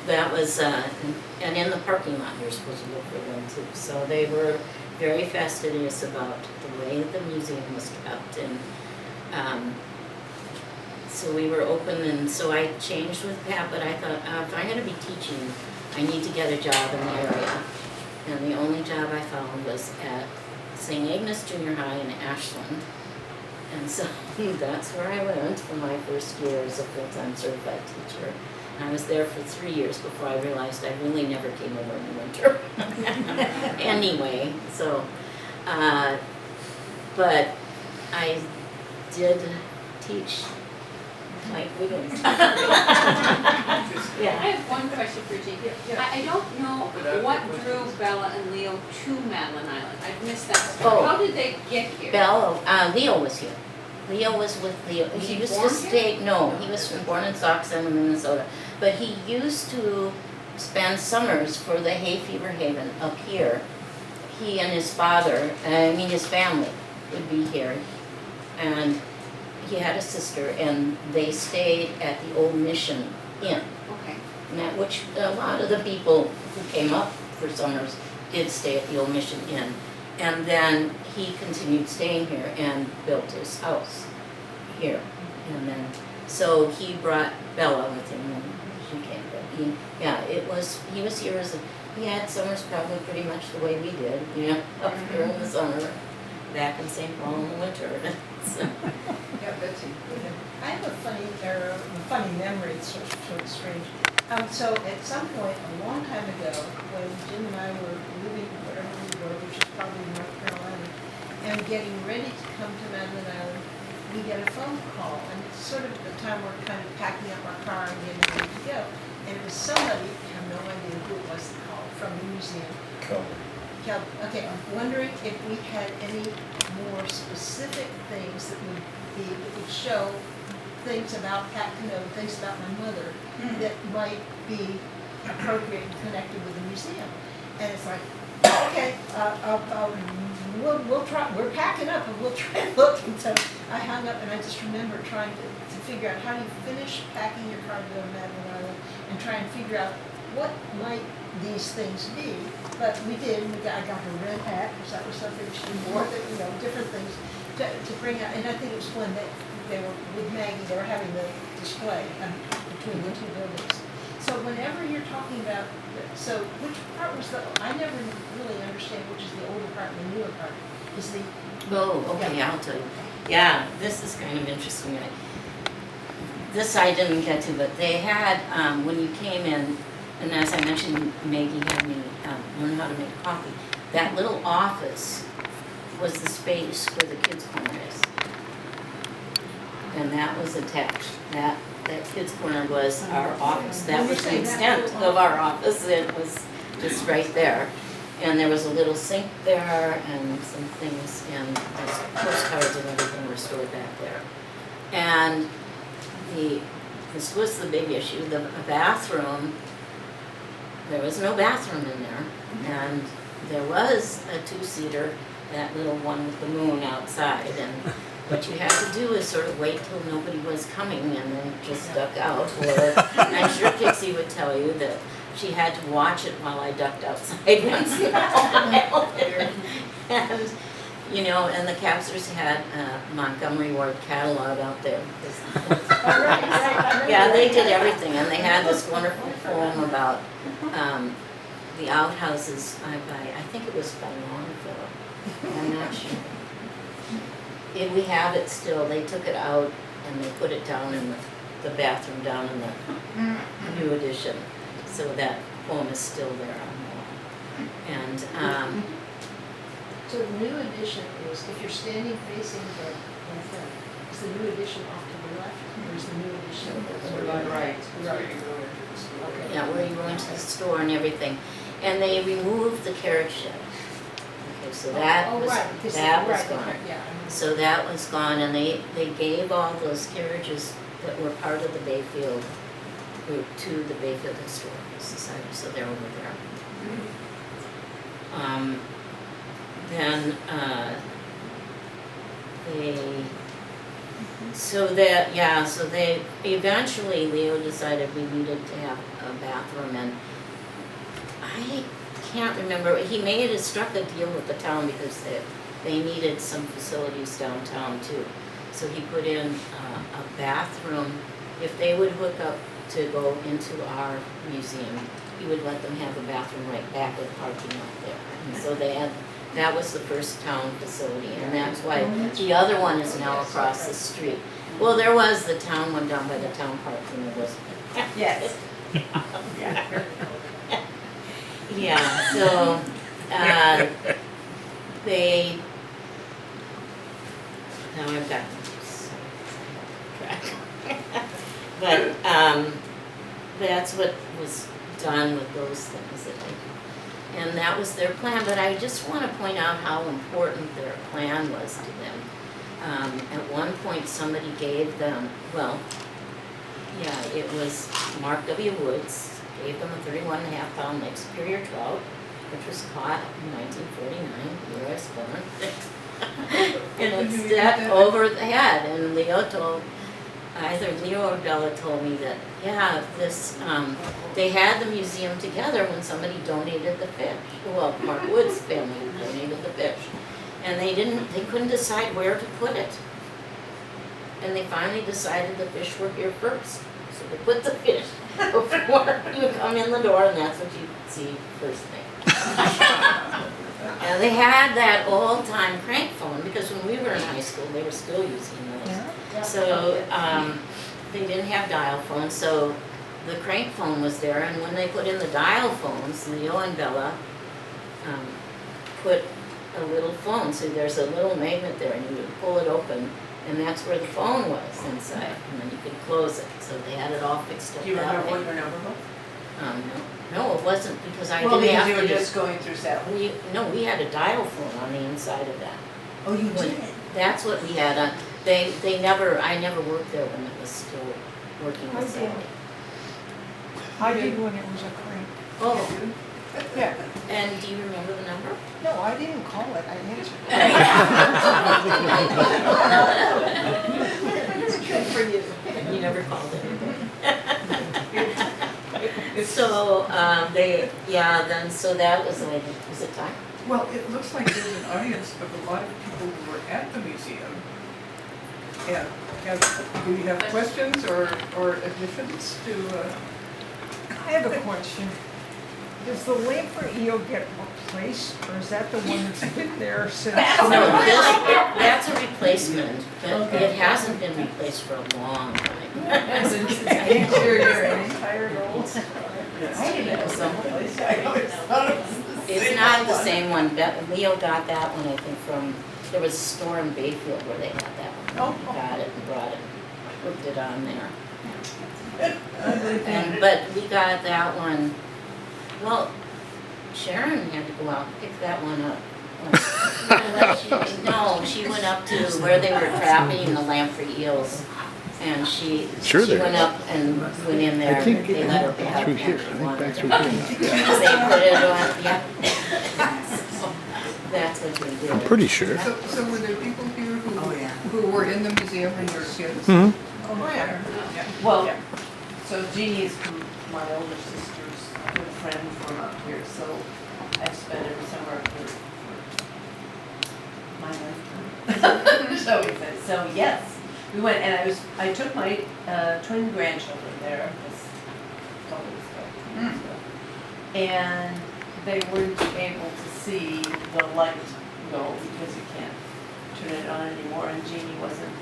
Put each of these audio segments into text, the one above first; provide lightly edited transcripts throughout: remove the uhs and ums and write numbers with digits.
that was, and in the parking lot, you're supposed to look for them too. So they were very fastidious about the way the museum was kept, and so we were open, and so I changed with Pat, but I thought, if I'm gonna be teaching, I need to get a job in the area. And the only job I found was at St. Agnes Junior High in Ashland. And so that's where I went for my first year as a full-time certified teacher. And I was there for 3 years before I realized I really never came over in the winter. Anyway, so, but I did teach Mike Wiggins. I Yeah. have one question for Jean. I don't know what drew Bella and Leo to Madeline Island. I've missed that story. Oh. How did they get here? Leo was here. Leo was with Leo. Was He he used born to stay, no, he was born in Saukson, Minnesota. But he used to spend summers for the hay fever haven up here. He and his father, his family would be here. And he had a sister, and they stayed at the old Mission Inn. Okay. And that, which a lot of the people who came up for summers did stay at the old Mission Inn. And then he continued staying here and built his house here. And then, so he brought Bella with him when she came. But he was here he had summers probably pretty much the way we did, up here in the summer, back in St. Paul in the winter. So. Yeah, Betsy. I have a funny memory, it's sort of strange. So at some point, a long time ago, when Jim and I were living wherever we were, which is probably North Carolina, and getting ready to come to Madeline Island, we get a phone call, and it's sort of the time we're kind of packing up our car and getting ready to go. And it was somebody, I have no idea who it was that called, from the museum. Okay, I'm wondering if we had any more specific things that would show things about things about my mother that might be appropriate and connected with the museum. And it's like, okay, we'll try. We're packing up, and we'll try and look. And so I hung up, and I just remember trying to figure out how do you finish packing your car to go to Madeline Island, and try and figure out what might these things be. But we did. I got her red hat, because that was something she wore. Different things to bring out. And I think it was when they were with Maggie. They were having the display between the two buildings. So whenever you're talking about, so which part was I never really understand which is the older part and the newer part. Oh, okay, I'll tell you. Yeah, this is kind of interesting. This I didn't get to, but they had, when you came in, and as I mentioned, Maggie had me learn how to make coffee. That little office was the space where the kids' corner is. And that was attached. That kids' corner was our office. That was the extent of our office. It was just right there. And there was a little sink there and some things, and postcards and everything were stored back there. And this was the big issue, the bathroom. There was no bathroom in there, and there was a two-seater, that little one with the moon outside, and what you had to do is sort of wait till nobody was coming and then just duck out. Or I'm sure Pixie would tell you that she had to watch it while I ducked outside once in a while. And the capsters had Montgomery Ward catalog out there. Yeah, they did everything, and they had this wonderful poem about the outhouses I think it was by Longfellow. I'm not sure. We have it still. They took it out and they put it down in the bathroom down in the new edition. So that poem is still there on the wall. And so the new edition is, if you're standing facing the front, is the new edition off to the left, or is the new edition Right. Okay. yeah, where you go into the store and everything. And they removed the carriage shed. Okay, so that was gone. Yeah. So that was gone, and they gave all those carriages that were part of the Bayfield group to the Bayfield Historical Society, so they're over there. Then they eventually Leo decided we needed to have a bathroom, and I can't remember, he struck a deal with the town because they needed some facilities downtown too. So he put in a bathroom, if they would hook up to go into our museum, he would let them have a bathroom right back of the parking lot there. And so that was the first town facility, and that's why the other one is now across the street. Well, there was the town one down by the town park, and there was. Yes. Yeah, so, they, now I've got track. But, that's what was done with those things that and that was their plan, but I just wanna point out how important their plan was to them. At one point, somebody gave them, it was Mark W. Woods, gave them a 31.5-pound Lake Superior trout, which was caught in 1949, the year I was born. And it stepped over the head, and either Leo or Bella told me that, they had the museum together when somebody donated the fish. Well, Mark Wood's family donated the fish. And they couldn't decide where to put it. And they finally decided the fish were here first. So they put the fish before you come in the door, and that's what you see first thing. And they had that old-time crank phone, because when we were in high school, they were still using those. Yeah. So they didn't have dial phones, so the crank phone was there, and when they put in the dial phones, Leo and Bella put a little phone, so there's a little magnet there, and you would pull it open, and that's where the phone was inside, and then you could close it, so they had it all fixed up that way. Do you remember what your number was? No, it wasn't, because I Well, didn't have because to. you were just going through satellite. We had a dial phone on the inside of that. Oh, you When- did? That's what we had, I never worked there when it was still working I with did. satellite. I did when it was a crank. Oh, Yeah, and do you remember the number? no, I didn't call it, I answered It's good for you. You never called anything. So, so that was it time? Well, it looks like there's an audience of a lot of people who were at the museum. And do you have questions or additions to, I have a question. Does the lamprey eel get replaced, or is that the one that's been there since? No, that's a replacement, but it hasn't been replaced for a long time. It's not the same one, Leo got that one, I think, from, there was a store in Bayfield where they had that one. He got it and brought it, hooked it on there. But we got that one, well, Sharon had to go out and pick that one up. No, she went up to where they were trapping the lamprey eels. And she went up and went in there, I think they let her have through here, I think back through here. They put it on, yeah. That's what we did. I'm pretty sure. so were there people here Oh, yeah. who were in the museum when you were kids? Mm-hmm. Oh, yeah. Well, so Jeannie is my older sister's good friend from up here, so I've spent every summer up here for my lifetime. So yes, we went, and I took my twin grandchildren there this couple weeks ago. And they weren't able to see the light go because you can't turn it on anymore, and Jeannie wasn't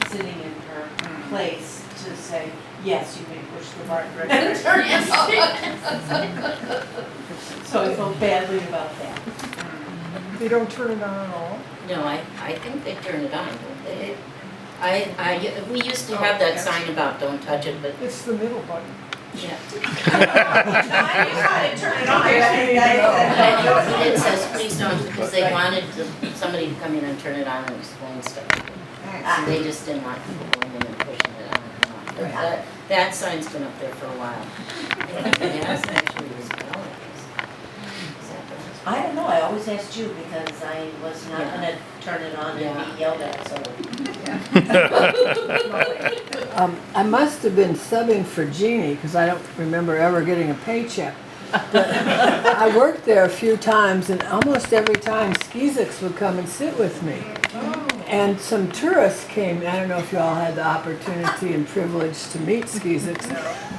sitting in her place to say, yes, you may push the button and turn it on. So I felt badly about that. They don't turn it on at all? No, I think they turn it on, don't they? We used to have that sign about don't touch it, but, It's the middle button. yeah. I knew how to turn it on. It says please don't, because they wanted somebody to come in and turn it on and explain stuff. So they just didn't want people going in and pushing it on and off. But that sign's been up there for a while. It has actually was Bella. Is that right? I don't know, I always asked you because I was not Yeah. gonna turn it on and Yeah. be yelled at, so. I must have been subbing for Jeannie, because I don't remember ever getting a paycheck. But I worked there a few times, and almost every time Skeezix would come and sit with me. And some tourists came. I don't know if you all had the opportunity and privilege to meet Skeezix,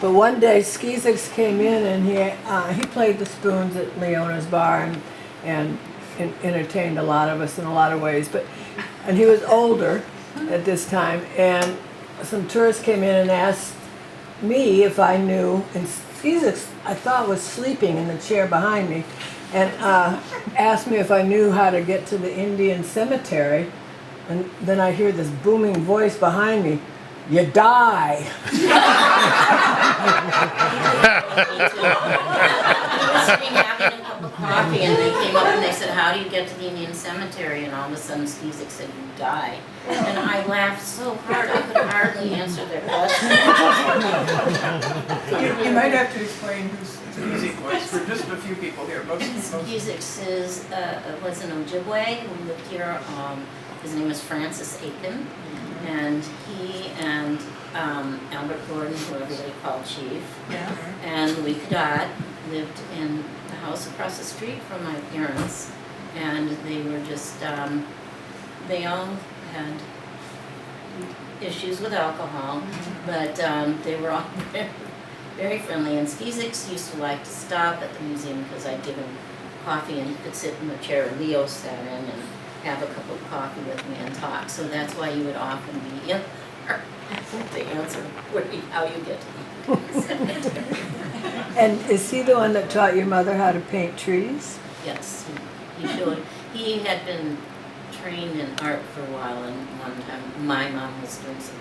but one day Skeezix came in and he played the spoons at Leona's bar and entertained a lot of us in a lot of ways. And he was older at this time, and some tourists came in and asked me if I knew, and Skeezix I thought was sleeping in the chair behind me, and asked me if I knew how to get to the Indian cemetery. And then I hear this booming voice behind me, "You die." Me too. He was sitting having a cup of coffee and they came up and they said, "How do you get to the Indian cemetery?" And all of a sudden Skeezix said, "You die." And I laughed so hard I could hardly answer their question. You might have to explain who's Skeezix was for just a few people here. Skeezix was an Ojibwe who lived here. His name was Francis Aiken, and he and Albert Gordon, who everybody called Chief, and Louis Cadot lived in the house across the street from my parents, and they were just, they all had issues with alcohol, but they were all very friendly, and Skeezix used to like to stop at the museum because I'd give him coffee and he could sit in the chair Leo sat in and have a cup of coffee with me and talk. So that's why you would often be in there to answer how you get to the cemetery. And is he the one that taught your mother how to paint trees? Yes, he showed. He had been trained in art for a while, and one time my mom was doing some